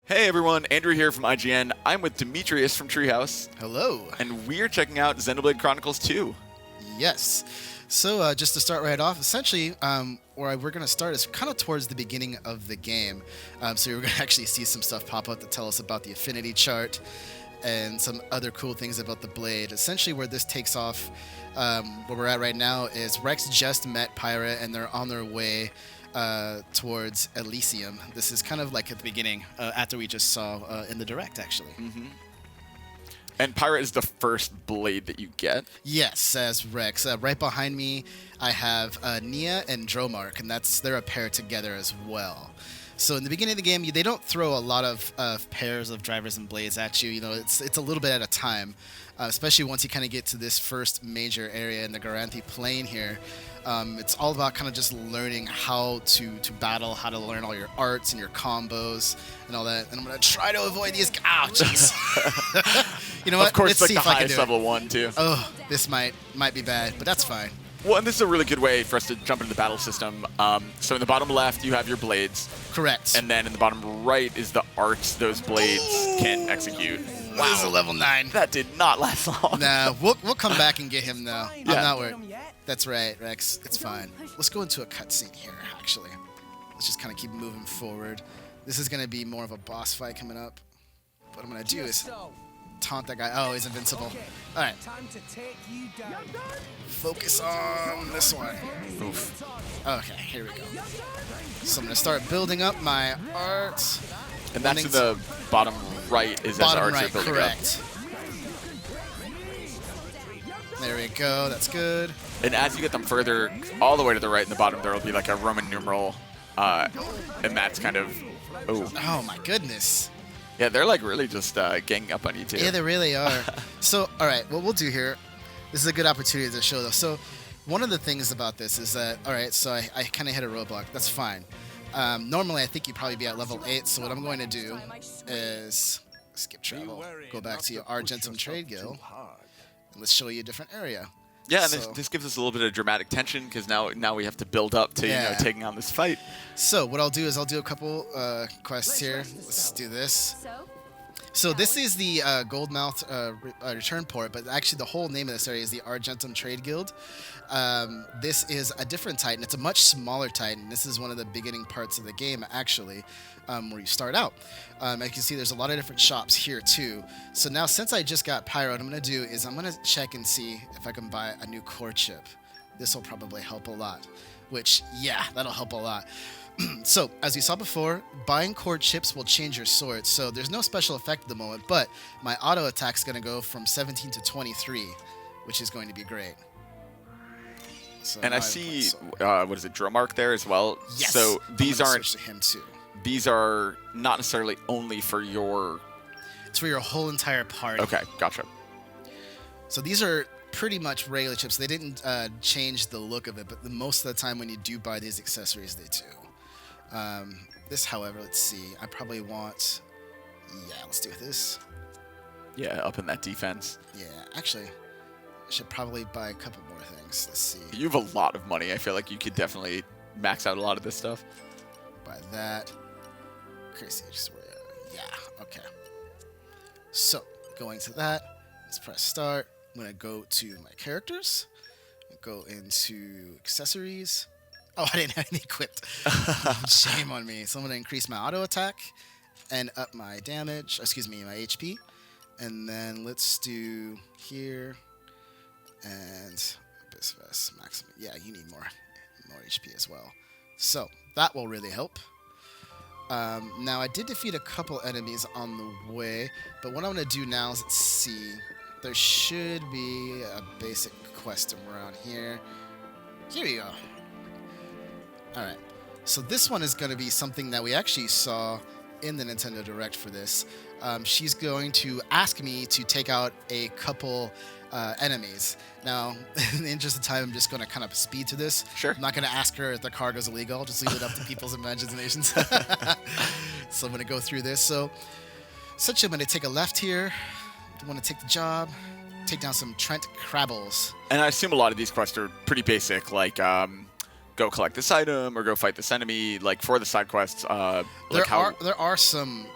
Hey everyone, Andrew here from IGN. I'm with Demetrius from Treehouse, Hello. and we're checking out Xenoblade Chronicles 2. Yes. So just to start right off, essentially, where we're going to start is kind of towards the beginning of the game. So you're going to actually see some stuff pop up to tell us about the affinity chart and some other cool things about the blade. Essentially, where this takes off, where we're at right now, is Rex just met Pyra, and they're on their way towards Elysium. This is kind of like at the beginning, after we just saw in the direct, actually. Mm-hmm. And Pyra is the first blade that you get. Yes, says Rex. Right behind me, I have Nia and Dromark, and they're a pair together as well. So in the beginning of the game, they don't throw a lot of pairs of drivers and blades at you. You know, it's a little bit at a time, especially once you kind of get to this first major area in the Garanthi Plain here. It's all about kind of just learning how to battle, how to learn all your arts and your combos and all that. And I'm going to try to avoid these. Ow, jeez. You know what? Of course, Let's like see the if I can highest do level it. one, too. Oh, this might be bad, but that's fine. Well, and this is a really good way for us to jump into the battle system. So in the bottom left, you have your blades. Correct. And then in the bottom right is the arts those blades can execute. Wow. This is a level 9. That did not last long. Nah, we'll come back and get him, though. Yeah. I'm not worried. That's right, Rex. It's fine. Let's go into a cutscene here, actually. Let's just kind of keep moving forward. This is going to be more of a boss fight coming up. What I'm going to do is taunt that guy. Oh, he's invincible. All right. Focus on this one. Oof. Okay, here we go. So I'm going to start building up my art. And that's in the bottom right is as Bottom arts right, are building correct. There we go. That's good. up. And as you get them further, all the way to the right in the bottom, there will be like a Roman numeral, and that's kind of, Oh, my goodness. yeah, they're like really just ganging up on you too. Yeah, they really are. So, all right, what we'll do here, this is a good opportunity to show, though. So, one of the things about this is that, all right, so I kind of hit a roadblock. That's fine. Normally, I think you'd probably be at level 8, so what I'm going to do is skip travel, go back to your Argentum Trade Guild, and let's show you a different area. Yeah, and So- this gives us a little bit of dramatic tension because now we have to build up to Yeah. taking on this fight. So, what I'll do is I'll do a couple quests here. Let's do this. So this is the Goldmouth return port, but actually the whole name of this area is the Argentum Trade Guild. This is a different Titan. It's a much smaller Titan. This is one of the beginning parts of the game, actually, where you start out. As you can see, there's a lot of different shops here, too. So now, since I just got Pyro, what I'm going to do is I'm going to check and see if I can buy a new core chip. This will probably help a lot, which, yeah, that'll help a lot. So, as we saw before, buying core chips will change your sword. So there's no special effect at the moment, but my auto attack is going to go from 17 to 23, which is going to be great. So And I see, what is it, Dromark there as well? Yes. So these I'm gonna aren't, switch to him too. these are not necessarily only for your, It's for your whole entire party. okay, gotcha. So these are pretty much regular chips. They didn't change the look of it, but most of the time when you do buy these accessories, they do. This, however, let's see. I probably want... Yeah, let's do this. Yeah, up in that defense. Yeah, actually, I should probably buy a couple more things. Let's see. You have a lot of money. I feel like you could definitely max out a lot of this stuff. Buy that. Crazy. Yeah, okay. So, going to that, let's press start. I'm going to go to my characters. Go into accessories. Oh, I didn't have any equipped. Shame on me. So I'm going to increase my auto attack and up my damage. Excuse me, my HP. And then let's do here and Abyss Vest maximum. Yeah, you need more HP as well. So that will really help. Now I did defeat a couple enemies on the way, but what I'm going to do now is let's see. There should be a basic quest around here. Here we go. Alright, so this one is going to be something that we actually saw in the Nintendo Direct for this. She's going to ask me to take out a couple enemies. Now, in the interest of time, I'm just going to kind of speed to this. Sure. I'm not going to ask her if the cargo's illegal. I'll just leave it up to people's imaginations. So I'm going to go through this. So, essentially, I'm going to take a left here. I want to take the job, take down some Trent Crabbles. And I assume a lot of these quests are pretty basic, like go collect this item or go fight this enemy, like for the side quests. Like There are some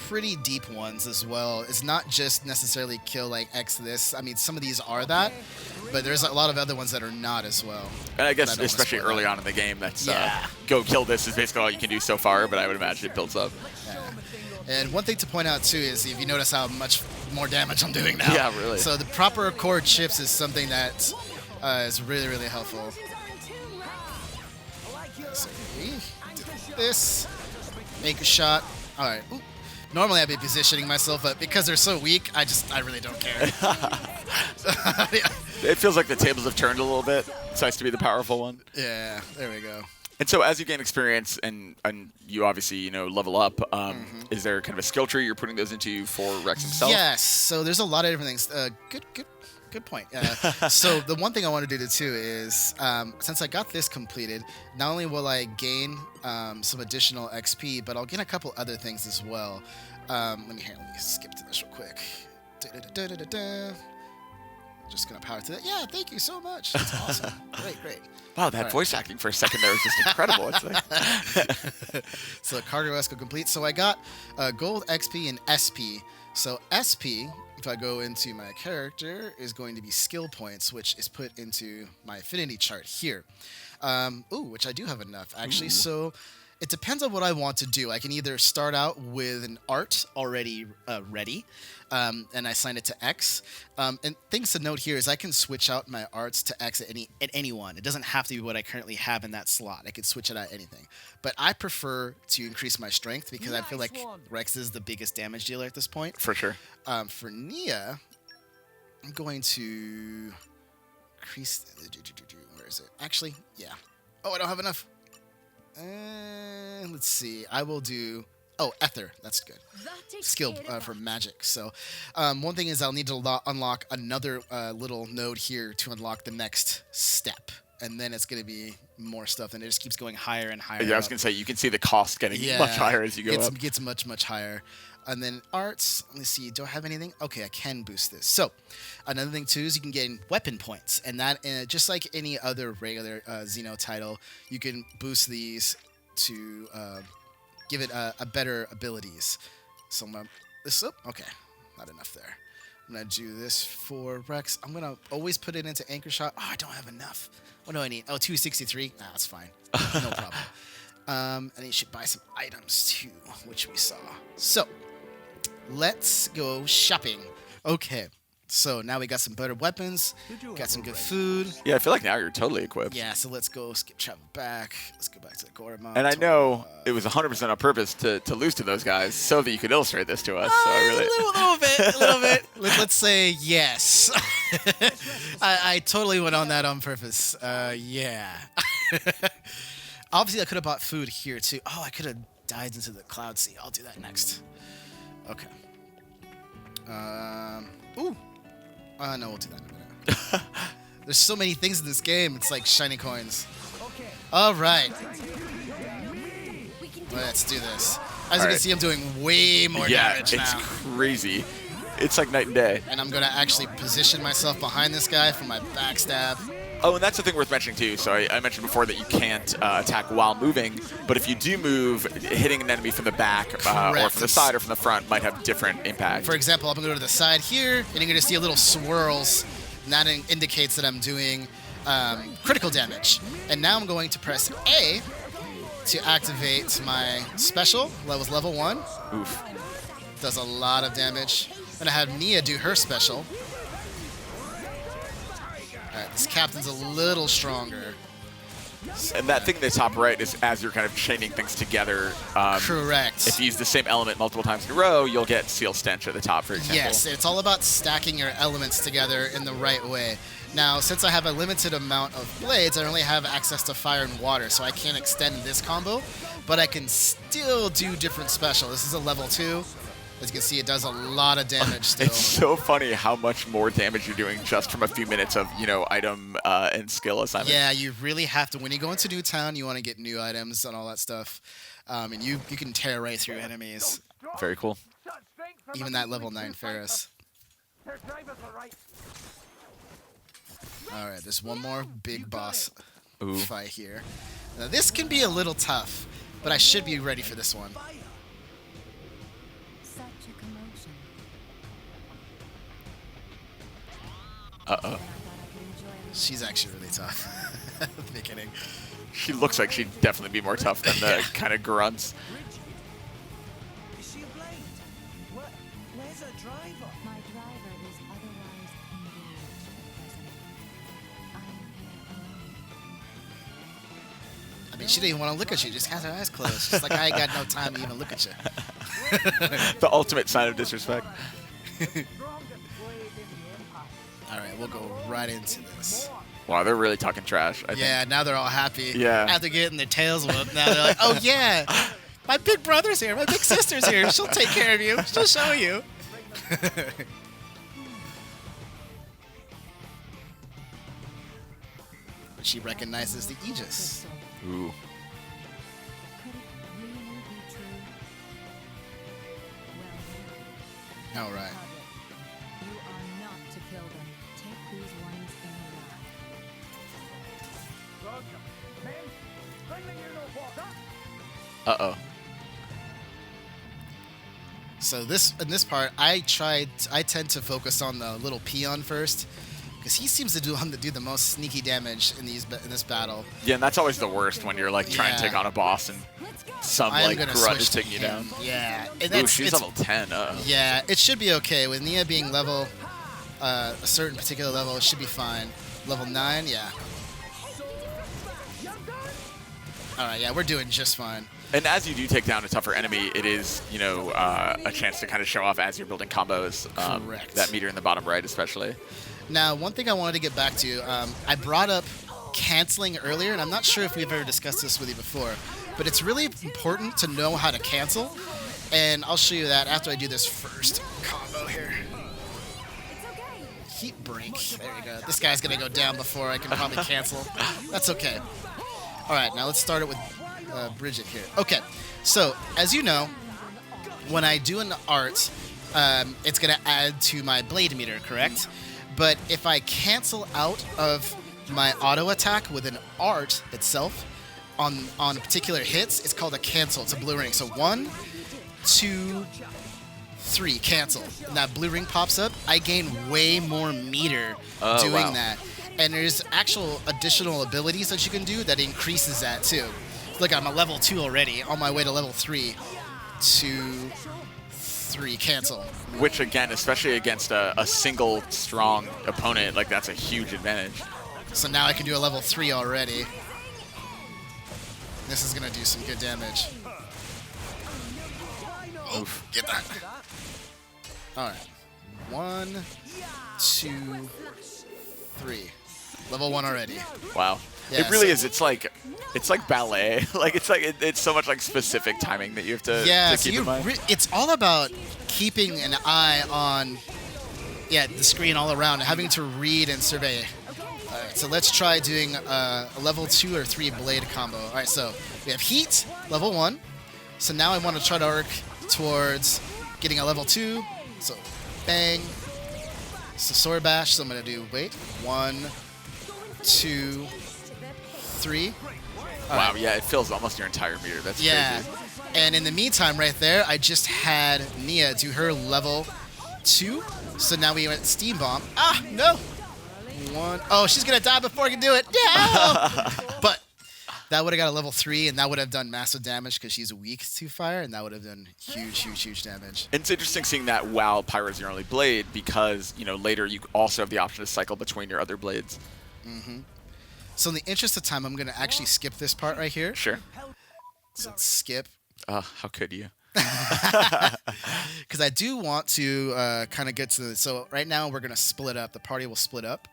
pretty deep ones as well. It's not just necessarily kill like X this. I mean, some of these are that, but there's a lot of other ones that are not as well. And I guess especially early on in the game, that's go kill this is basically all you can do so far. But I would imagine it builds up. Yeah. And one thing to point out too is if you notice how much more damage I'm doing now. Yeah, really. So the proper core chips is something that is really, really helpful. So we do this, make a shot. All right. Ooh. Normally I'd be positioning myself, but because they're so weak, I really don't care. It feels like the tables have turned a little bit. It's nice to be the powerful one. Yeah, there we go. And so as you gain experience and you obviously, level up, is there kind of a skill tree you're putting those into for Rex himself? Yes. So there's a lot of different things. Good point. So the one thing I want to do too is, since I got this completed, not only will I gain some additional XP, but I'll gain a couple other things as well. Let me skip to this real quick. Just gonna power to that. Yeah, thank you so much. That's awesome. Great. Wow, that voice acting for a second there was just incredible. It's like... So cargo esco complete. So I got gold, XP, and SP. So SP, if I go into my character, is going to be skill points, which is put into my affinity chart here. Which I do have enough, actually. Ooh. So it depends on what I want to do. I can either start out with an art already ready, and I assign it to X. And things to note here is I can switch out my arts to X at any one. It doesn't have to be what I currently have in that slot. I could switch it out anything. But I prefer to increase my strength because I feel like Rex is the biggest damage dealer at this point. For sure. For Nia, I'm going to increase... Where is it? Actually, yeah. Oh, I don't have enough. Let's see. I will do... Oh, Ether. That's good. Skill for magic. So one thing is I'll need to unlock another little node here to unlock the next step. And then it's going to be more stuff. And it just keeps going higher and higher. Yeah, I was going to say, you can see the cost getting much higher as you go up. It gets much, much higher. And then arts, let me see, do I have anything? Okay, I can boost this. So another thing too is you can gain weapon points. And that, just like any other regular Xeno title, you can boost these to give it a better abilities. So I'm going to, this up, okay, not enough there. I'm going to do this for Rex. I'm going to always put it into anchor shot. Oh, I don't have enough. What do I need? Oh, 263? Ah, that's fine. No problem. And you should buy some items too, which we saw. So let's go shopping. Okay. So now we got some better weapons, got some good food. Yeah, I feel like now you're totally equipped. Yeah, so let's go skip travel back. Let's go back to the Gorma. And I know it was 100% on purpose to lose to those guys so that you could illustrate this to us. So a little bit. Let's say yes. I totally went on that on purpose. Yeah. Obviously, I could have bought food here too. Oh, I could have dived into the Cloud Sea. I'll do that next. Okay. Ooh. No, we'll do that in a minute. There's so many things in this game. It's like shiny coins. All right. Let's do this. As you can see, I'm doing way more damage now. Yeah, it's crazy. It's like night and day. And I'm going to actually position myself behind this guy for my backstab. Oh, and that's the thing worth mentioning, too. So I mentioned before that you can't attack while moving, but if you do move, hitting an enemy from the back or from the side or from the front might have different impact. For example, I'm going to go to the side here, and you're going to see a little swirls, and that indicates that I'm doing critical damage. And now I'm going to press A to activate my special, level 1. Oof. Does a lot of damage. I'm going to have Nia do her special. Alright, this captain's a little stronger. And that thing in the top right is as you're kind of chaining things together. Correct. If you use the same element multiple times in a row, you'll get Seal Stench at the top, for example. Yes, it's all about stacking your elements together in the right way. Now, since I have a limited amount of blades, I only have access to fire and water, so I can't extend this combo, but I can still do different special. This is a level 2. As you can see, it does a lot of damage still. It's so funny how much more damage you're doing just from a few minutes of, item and skill assignment. Yeah, you really have to. When you go into New Town, you want to get new items and all that stuff. And you can tear right through enemies. Very cool. Even that level 9 Ferris. All right, there's one more big boss. Ooh. fight here. Now, this can be a little tough, but I should be ready for this one. Such a commotion. Uh-oh. She's actually really tough at the beginning. She looks like she'd definitely be more tough than the kind of grunts. Is she a blade? Where's her driver? My driver is otherwise engaged at present. I'm here alone. I mean, she didn't even want to look at you. Just has her eyes closed. She's like, I ain't got no time to even look at you. The ultimate sign of disrespect. All right, we'll go right into this. Wow, they're really talking trash, I Yeah, now they're all happy. Yeah. After getting their tails whooped, now they're like, oh, yeah, my big brother's here. My big sister's here. She'll take care of you. She'll show you. But she recognizes the Aegis. think. Ooh. Could it really be true? Well, All right. Public, you are not to kill them. Take these ones in alive. Uh-oh. So this in this part, I tend to focus on the little peon first, because he seems to do the most sneaky damage in this battle. Yeah, and that's always the worst when you're like trying to Yeah. take on a boss and some I'm like gonna grunt switch is to taking you him. down. Yeah, and Ooh, she's it's- level 10. Uh-oh. Yeah, it should be okay with Nia being level a certain particular level. It should be fine. Level 9, yeah. All right, yeah, we're doing just fine. And as you do take down a tougher enemy, it is, you know, a chance to kind of show off as you're building combos. Correct. That meter in the bottom right, especially. Now, one thing I wanted to get back to, I brought up canceling earlier, and I'm not sure if we've ever discussed this with you before, but it's really important to know how to cancel, and I'll show you that after I do this first combo here. Heat break. There you go. This guy's going to go down before I can probably cancel. That's okay. All right, now let's start it with Bridget here. Okay, so as you know, when I do an art, it's going to add to my blade meter, correct? But if I cancel out of my auto attack with an art itself on particular hits, it's called a cancel. It's a blue ring. So 1, 2, 3, cancel. And that blue ring pops up. I gain way more meter doing wow. that. And there's actual additional abilities that you can do that increases that too. Look, I'm a level 2 already, on my way to level 3. 2, 3, cancel. Which, again, especially against a single strong opponent, like that's a huge advantage. So now I can do a level 3 already. This is going to do some good damage. Oh, Oof. get that. All right. 1, 2, 3. Level 1 already. Wow. Yeah, it really so- is. It's like ballet. Like it's so much like specific timing that you have to, Yeah, to so keep in mind. it's all about keeping an eye on the screen all around and having to read and survey. All right, so let's try doing a level 2 or 3 blade combo. All right, so we have heat, level 1. So now I want to try to work towards getting a level 2. So bang. So sword bash. So I'm gonna do 1, 2, 3. All Wow. right. Yeah, it fills almost your entire meter. That's Yeah. crazy. And in the meantime, right there, I just had Nia do her level 2. So now we went Steam Bomb. Ah, no. 1. Oh, she's going to die before I can do it. No! But that would have got a level 3, and that would have done massive damage because she's weak to fire, and that would have done huge, huge, huge damage. It's interesting seeing that while Pyro's your only blade because, you know, later you also have the option to cycle between your other blades. So in the interest of time, I'm going to actually skip this part right here. Sure. So let's skip. How could you? Because I do want to kind of get to the... So right now, we're going to split up. The party will split up.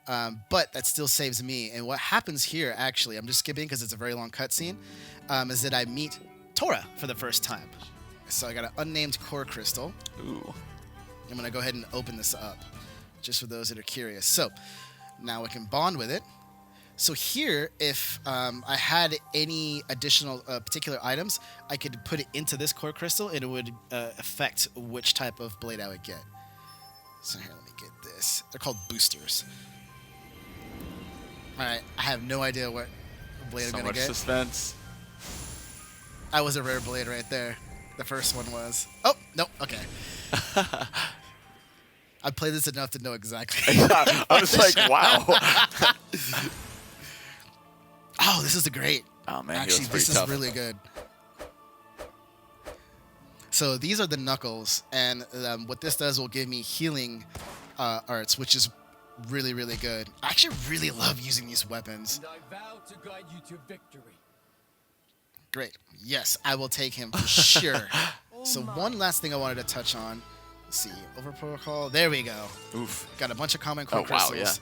But that still saves me. And what happens here, actually, I'm just skipping because it's a very long cutscene, is that I meet Tora for the first time. So I got an unnamed core crystal. Ooh. I'm going to go ahead and open this up, just for those that are curious. So now I can bond with it. So here, if I had any additional particular items, I could put it into this core crystal, and it would affect which type of blade I would get. So here, let me get this. They're called boosters. Alright, I have no idea what blade So I'm much gonna get. suspense. I was a rare blade right there. The first one was. Oh, no, okay. I played this enough to know exactly. I was like, wow. Oh, this is great. Oh man, Actually, he looks this pretty is tough. really good. So these are the knuckles, and what this does will give me healing arts, which is really, really good. I actually really love using these weapons. And I vow to guide you to victory. Great. Yes, I will take him for sure. So one last thing I wanted to touch on. Let's see. Over protocol. There we go. Oof. Got a bunch of common core Oh, wow, crystals.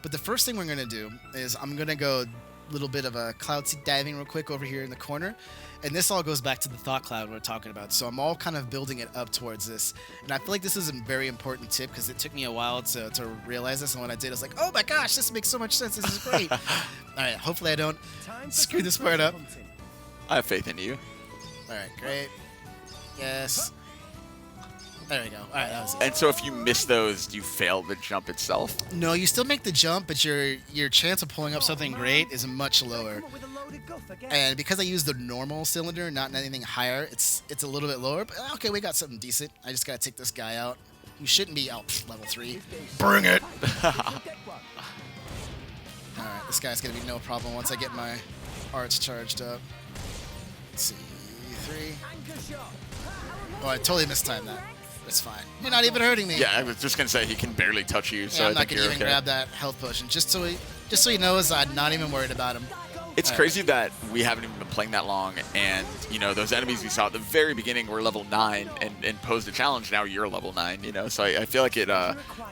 But the first thing we're going to do is I'm going to go a little bit of a cloud seed diving real quick over here in the corner. And this all goes back to the thought cloud we're talking about. So I'm all kind of building it up towards this. And I feel like this is a very important tip because it took me a while to realize this. And when I did, I was like, oh my gosh, this makes so much sense. This is great. All right, hopefully I don't Time for screw some this part up. treasure hunting. I have faith in you. All right, great. Yes. There we go. All right, that was it. And so if you miss those, do you fail the jump itself? No, you still make the jump, but your chance of pulling up something great is much lower. Come up with a loaded guff again. And because I use the normal cylinder, not anything higher, it's a little bit lower. But okay, we got something decent. I just gotta take this guy out. You shouldn't be level 3. Bring it. You'll get one. All right, this guy's gonna be no problem once I get my arts charged up. Let's see, 3. Anchor shot. Oh, I totally mistimed that. It's fine. You're not even hurting me. Yeah, I was just gonna say he can barely touch you, so Yeah, I'm I not think gonna you're even okay. grab that health potion just so he knows I'm not even worried about him. It's crazy that we haven't even been playing that long, and you know those enemies we saw at the very beginning were level 9 and posed a challenge. Now you're level 9, you know. So I feel like it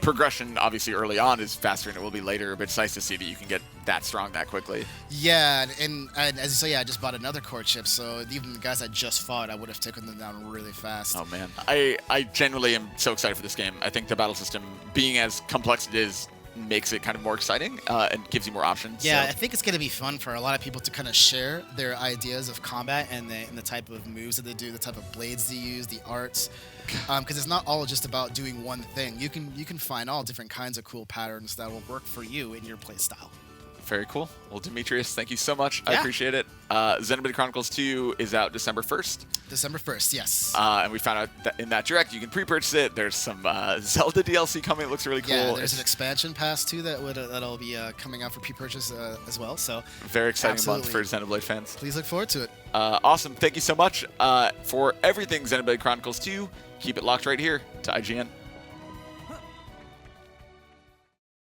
progression obviously early on is faster than it will be later, but it's nice to see that you can get that strong that quickly. Yeah, and as you say, yeah, I just bought another core chip, so even the guys I just fought, I would have taken them down really fast. Oh man, I genuinely am so excited for this game. I think the battle system, being as complex as it is, makes it kind of more exciting and gives you more options. Yeah, so. I think it's going to be fun for a lot of people to kind of share their ideas of combat and the type of moves that they do, the type of blades they use, the arts, because it's not all just about doing one thing. You can find all different kinds of cool patterns that will work for you in your play style. Very cool. Well, Demetrius, thank you so much. I Yeah. appreciate it. Xenoblade Chronicles 2 is out December 1st. December 1st, yes. And we found out that in that direct you can pre-purchase it. There's some Zelda DLC coming. It looks really cool. Yeah, there's It's an expansion pass too that'll be coming out for pre-purchase as well. So a very exciting month for Absolutely. Xenoblade fans. please look forward to it. Awesome. Thank you so much for everything Xenoblade Chronicles 2. Keep it locked right here to IGN.